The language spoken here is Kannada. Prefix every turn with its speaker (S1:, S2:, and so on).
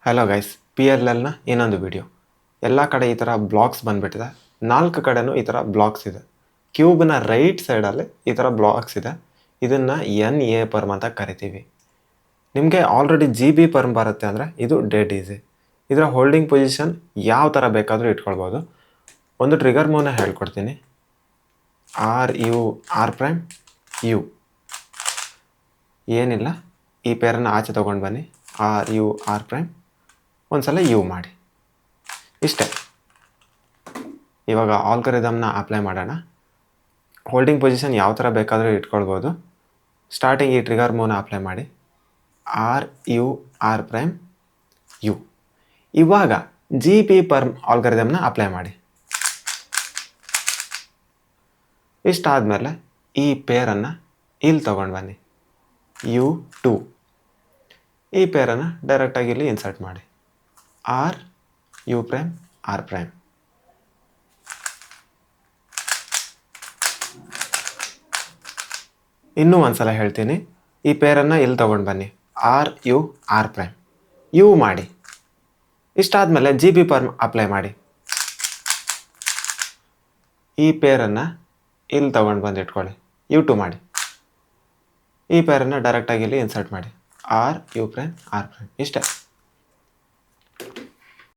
S1: ಹಲೋ ಗೈಸ್, ಪಿ ಎಲ್ ಎಲ್ನ ಇನ್ನೊಂದು ವಿಡಿಯೋ. ಎಲ್ಲ ಕಡೆ ಈ ಥರ ಬ್ಲಾಕ್ಸ್ ಬಂದುಬಿಟ್ಟಿದೆ. 4 ಕಡೆನೂ ಈ ಥರ ಬ್ಲಾಕ್ಸ್ ಇದೆ. ಕ್ಯೂಬ್ನ ರೈಟ್ ಸೈಡಲ್ಲಿ ಈ ಥರ ಬ್ಲಾಕ್ಸ್ ಇದೆ. ಇದನ್ನು NA ಪರ್ಮ್ ಅಂತ ಕರಿತೀವಿ. ನಿಮಗೆ ಆಲ್ರೆಡಿ GB ಪರ್ಮ್ ಬರುತ್ತೆ ಅಂದರೆ ಇದು ಡೆಡ್ ಈಸಿ. ಇದರ ಹೋಲ್ಡಿಂಗ್ ಪೊಸಿಷನ್ ಯಾವ ಥರ ಬೇಕಾದರೂ ಇಟ್ಕೊಳ್ಬೋದು. ಒಂದು ಟ್ರಿಗರ್ ಮೂವ್ನ ಹೇಳ್ಕೊಡ್ತೀನಿ. RU ಏನಿಲ್ಲ, ಈ ಪೇರನ್ನು ಆಚೆ ತೊಗೊಂಡು ಬನ್ನಿ. RU ಒಂದು ಸಲ ಯು ಮಾಡಿ, ಇಷ್ಟೇ. ಇವಾಗ ಆಲ್ಗರಿದಮ್ನ ಅಪ್ಲೈ ಮಾಡೋಣ. ಹೋಲ್ಡಿಂಗ್ ಪೊಸಿಷನ್ ಯಾವ ಥರ ಬೇಕಾದರೂ ಇಟ್ಕೊಳ್ಬೋದು. ಸ್ಟಾರ್ಟಿಂಗ್ ಈ ಟ್ರಿಗರ್ ಮೂವ್ನ ಅಪ್ಲೈ ಮಾಡಿ. RU. ಇವಾಗ GB ಪರ್ಮ್ ಆಲ್ಗರಿದಮ್ನ ಅಪ್ಲೈ ಮಾಡಿ. ಇಷ್ಟಾದಮೇಲೆ ಈ ಪೇರನ್ನು ಇಲ್ಲಿ ತೊಗೊಂಡು ಬನ್ನಿ. U2. ಈ ಪೇರನ್ನು ಡೈರೆಕ್ಟಾಗಿ ಇಲ್ಲಿ ಇನ್ಸರ್ಟ್ ಮಾಡಿ. RU'. ಇನ್ನೂ ಒಂದು ಸಲ ಹೇಳ್ತೀನಿ. ಈ ಪೇರನ್ನು ಇಲ್ಲಿ ತೊಗೊಂಡು ಬನ್ನಿ. RU'. ಯು ಮಾಡಿ. ಇಷ್ಟಾದಮೇಲೆ GB ಪರ್ಮ್ ಅಪ್ಲೈ ಮಾಡಿ. ಈ ಪೇರನ್ನು ಇಲ್ಲಿ ತೊಗೊಂಡು ಬಂದು ಇಟ್ಕೊಳ್ಳಿ. U2 ಮಾಡಿ. ಈ ಪೇರನ್ನು ಡೈರೆಕ್ಟಾಗಿ ಇಲ್ಲಿ ಇನ್ಸರ್ಟ್ ಮಾಡಿ. RU'. ಇಷ್ಟೇ.